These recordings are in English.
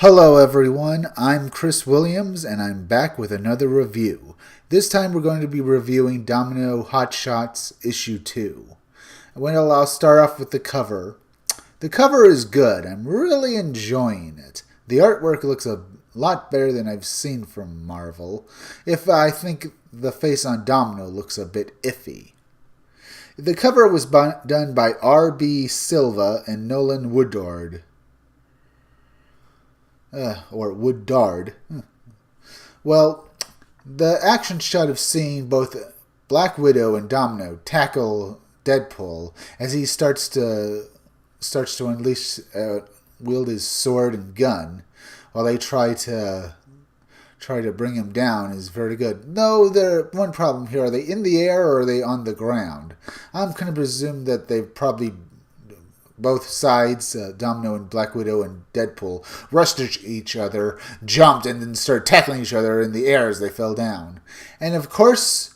Hello everyone, I'm Chris Williams and I'm back with another review. This time we're going to be reviewing Domino HotShots issue 2. I'll start off with the cover. The cover is good, I'm really enjoying it. The artwork looks a lot better than I've seen from Marvel, if I think the face on Domino looks a bit iffy. The cover was done by R.B. Silva and Nolan Woodard. Or Woodard. Well, the action shot of seeing both Black Widow and Domino tackle Deadpool as he starts to unleash, wield his sword and gun while they try to bring him down is very good. No, one problem here: are they in the air or are they on the ground? I'm going to presume that they've probably. Both sides, Domino and Black Widow and Deadpool, rushed at each other, jumped, and then started tackling each other in the air as they fell down. And of course,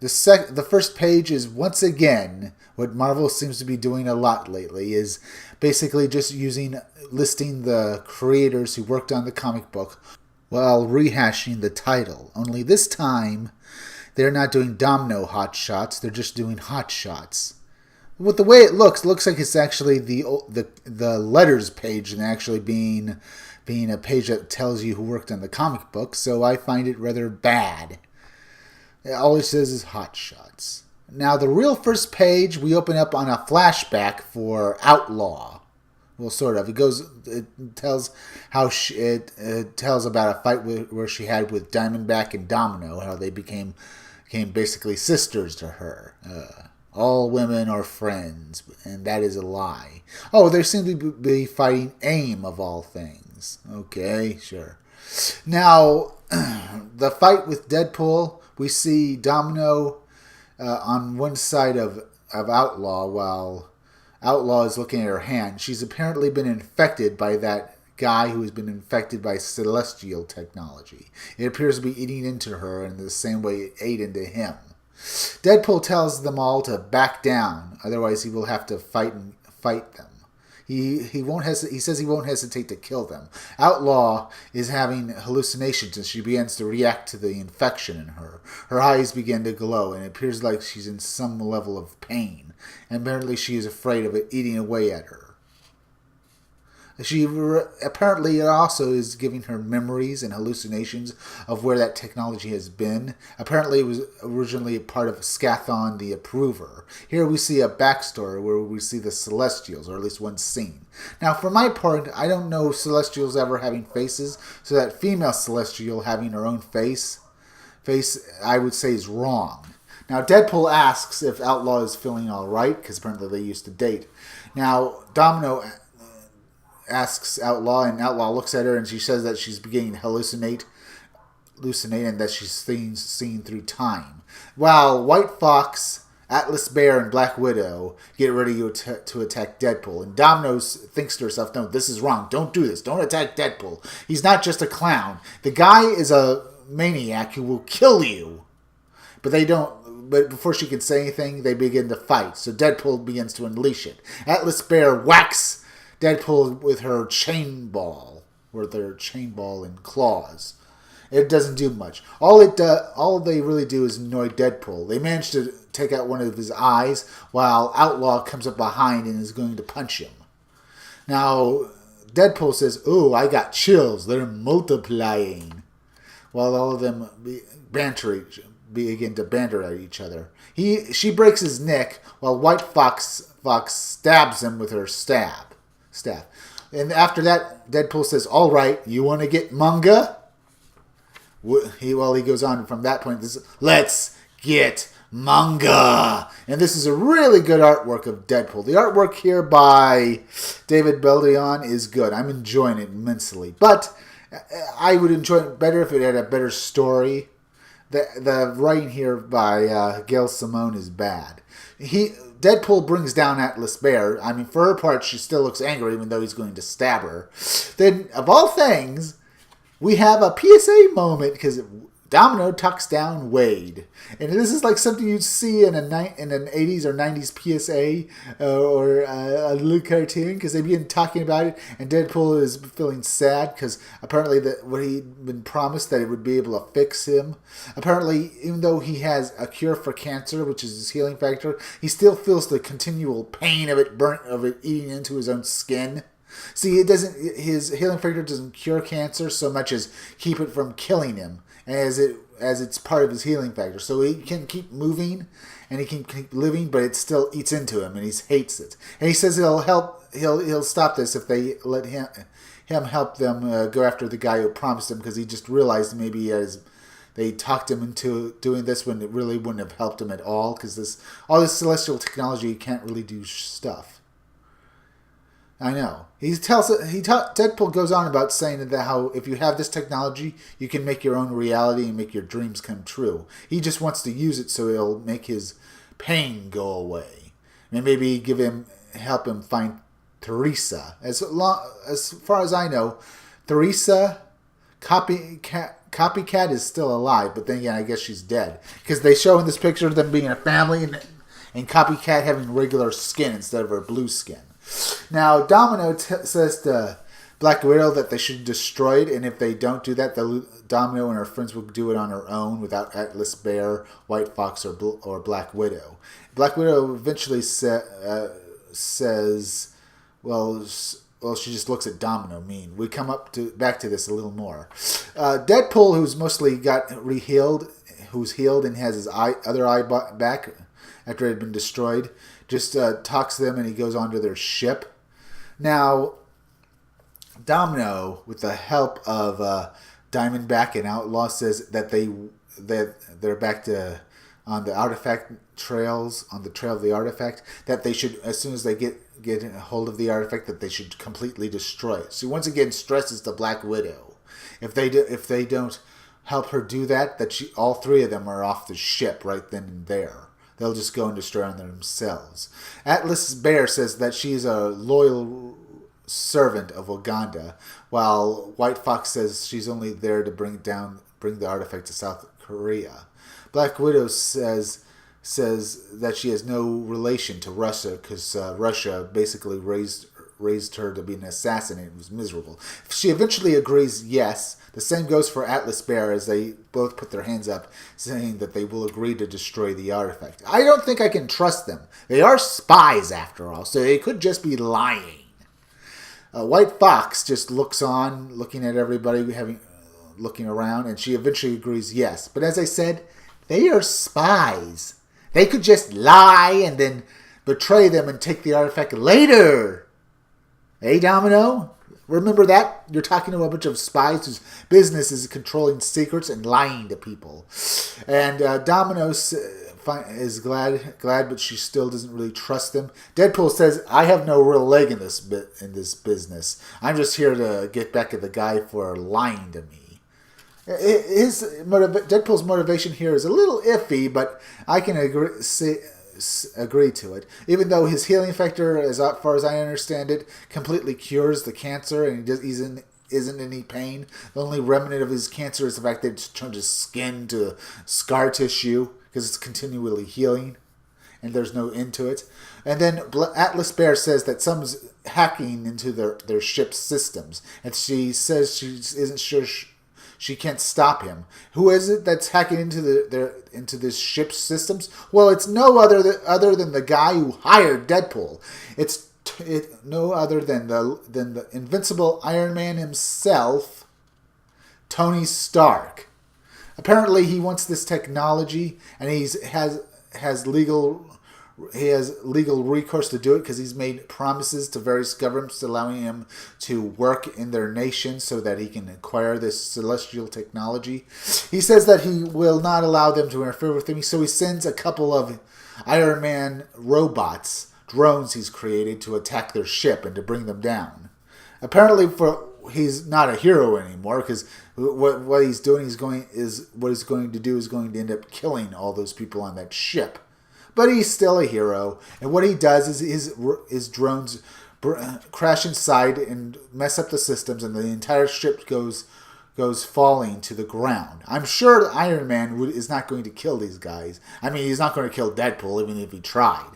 the first page is once again what Marvel seems to be doing a lot lately, is basically just listing the creators who worked on the comic book while rehashing the title. Only this time, they're not doing Domino HotShots, they're just doing HotShots. With the way it looks like it's actually the letters page and actually being a page that tells you who worked on the comic book, so I find it rather bad. All it says is Hot Shots. Now, the real first page, we open up on a flashback for Outlaw. Well, sort of. It tells about a fight where she had with Diamondback and Domino, how they became basically sisters to her. All women are friends, and that is a lie. Oh, they seem to be fighting AIM, of all things. Okay, sure. Now, the fight with Deadpool, we see Domino on one side of Outlaw, while Outlaw is looking at her hand. She's apparently been infected by that guy who has been infected by celestial technology. It appears to be eating into her in the same way it ate into him. Deadpool tells them all to back down, otherwise he will have to fight them. He says he won't hesitate to kill them. Outlaw is having hallucinations as she begins to react to the infection in her. Her eyes begin to glow, and it appears like she's in some level of pain. And apparently she is afraid of it eating away at her. She apparently also is giving her memories and hallucinations of where that technology has been. Apparently it was originally a part of Scathon the Approver. Here we see a backstory where we see the Celestials, or at least one scene. Now, for my part, I don't know Celestials ever having faces, so that female Celestial having her own face, I would say is wrong. Now, Deadpool asks if Outlaw is feeling alright, because apparently they used to date. Now, Domino asks Outlaw, and Outlaw looks at her, and she says that she's beginning to hallucinate, and that she's seeing through time. While White Fox, Atlas Bear, and Black Widow get ready to attack Deadpool, and Domino thinks to herself, no, this is wrong, don't do this, don't attack Deadpool. He's not just a clown. The guy is a maniac who will kill you. But before she can say anything, they begin to fight, so Deadpool begins to unleash it. Atlas Bear whacks Deadpool with her chain ball and claws. It doesn't do much. All they really do is annoy Deadpool. They manage to take out one of his eyes, while Outlaw comes up behind and is going to punch him. Now, Deadpool says, "Ooh, I got chills. They're multiplying." While all of them begin to banter at each other. She breaks his neck, while White Fox stabs him with her staff. And after that, Deadpool says, all right, you want to get manga? He goes on from that point, let's get manga. And this is a really good artwork of Deadpool. The artwork here by David Beldion is good. I'm enjoying it immensely. But I would enjoy it better if it had a better story. The writing here by Gail Simone is bad. Deadpool brings down Atlas Bear. I mean, for her part, she still looks angry, even though he's going to stab her. Then, of all things, we have a PSA moment, because Domino tucks down Wade, and this is like something you'd see in an '80s or '90s PSA or a little cartoon, because they'd been talking about it, and Deadpool is feeling sad because apparently what he'd been promised that it would be able to fix him. Apparently, even though he has a cure for cancer, which is his healing factor, he still feels the continual pain of it eating into his own skin. See, it doesn't. His healing factor doesn't cure cancer so much as keep it from killing him, as it's part of his healing factor. So he can keep moving and he can keep living, but it still eats into him and he hates it. And he says he'll stop this if they let him help them go after the guy who promised him, because he just realized maybe they talked him into doing this when it really wouldn't have helped him at all, because all this celestial technology can't really do stuff. I know. Deadpool goes on about saying that how if you have this technology, you can make your own reality and make your dreams come true. He just wants to use it so it'll make his pain go away, and maybe help him find Teresa. As far as I know, Teresa Copycat is still alive, but then again, I guess she's dead, because they show in this picture of them being a family and Copycat having regular skin instead of her blue skin. Now, Domino says to Black Widow that they should destroy it, and if they don't do that, Domino and her friends will do it on her own without Atlas Bear, White Fox, or Black Widow. Black Widow eventually says, well, she just looks at Domino mean. We come back to this a little more. Deadpool, who's mostly who's healed and has his other eye back after it had been destroyed, just talks to them, and he goes onto their ship. Now, Domino, with the help of Diamondback and Outlaw, says that they're back on the artifact trails, on the trail of the artifact, that they should, as soon as they get a hold of the artifact, that they should completely destroy it. So once again stresses the Black Widow, if they don't help her do that, all three of them are off the ship right then and there. They'll just go and destroy them themselves. Atlas Bear says that she's a loyal servant of Uganda, while White Fox says she's only there to bring the artifact to South Korea. Black Widow says that she has no relation to Russia, because Russia basically raised her to be an assassin, and it was miserable. She eventually agrees yes. The same goes for Atlas Bear, as they both put their hands up, saying that they will agree to destroy the artifact. I don't think I can trust them. They are spies, after all, so they could just be lying. White Fox just looks on, looking at everybody, looking around, and she eventually agrees yes. But as I said, they are spies. They could just lie and then betray them and take the artifact later. Hey, Domino? Remember that? You're talking to a bunch of spies whose business is controlling secrets and lying to people. And Domino is glad, but she still doesn't really trust them. Deadpool says, I have no real leg in this business. I'm just here to get back at the guy for lying to me. Deadpool's motivation here is a little iffy, but I can agree to it. Even though his healing factor, as far as I understand it, completely cures the cancer, and he isn't in any pain. The only remnant of his cancer is the fact that it's turned his skin to scar tissue, because it's continually healing, and there's no end to it. And then Atlas Bear says that someone's hacking into their ship's systems, and she says she isn't sure she can't stop him. Who is it that's hacking into this ship's systems? Well, it's no other than the guy who hired Deadpool. It's no other than the invincible Iron Man himself, Tony Stark. Apparently, he wants this technology, and he has legal recourse to do it, because he's made promises to various governments allowing him to work in their nation so that he can acquire this celestial technology. He says that he will not allow them to interfere with him, so he sends a couple of Iron Man robots, drones he's created, to attack their ship and to bring them down. Apparently, he's not a hero anymore, because what he's doing is going to end up killing all those people on that ship. But he's still a hero, and what he does is his drones crash inside and mess up the systems, and the entire ship goes goes falling to the ground. I'm sure Iron Man is not going to kill these guys. I mean, he's not going to kill Deadpool even if he tried.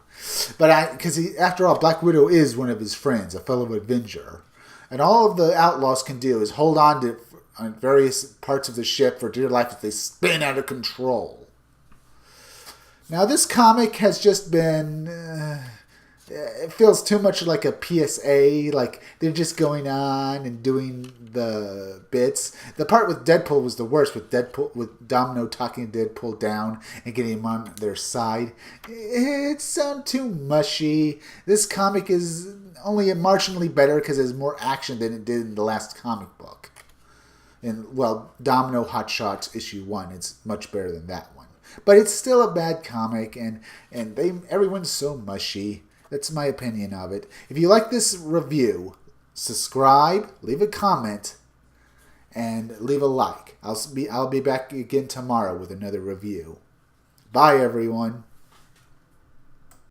But because after all, Black Widow is one of his friends, a fellow Avenger. And all of the Outlaws can do is hold on to various parts of the ship for dear life if they spin out of control. Now, this comic has just been... it feels too much like a PSA, like they're just going on and doing the bits. The part with Deadpool was the worst, with Domino talking Deadpool down and getting him on their side. It sounds too mushy. This comic is only marginally better because there's more action than it did in the last comic book. And, well, Domino HotShots issue 1, it's much better than that one. But it's still a bad comic, and everyone's so mushy. That's my opinion of it. If you like this review, subscribe, leave a comment, and leave a like. I'll be back again tomorrow with another review. Bye, everyone.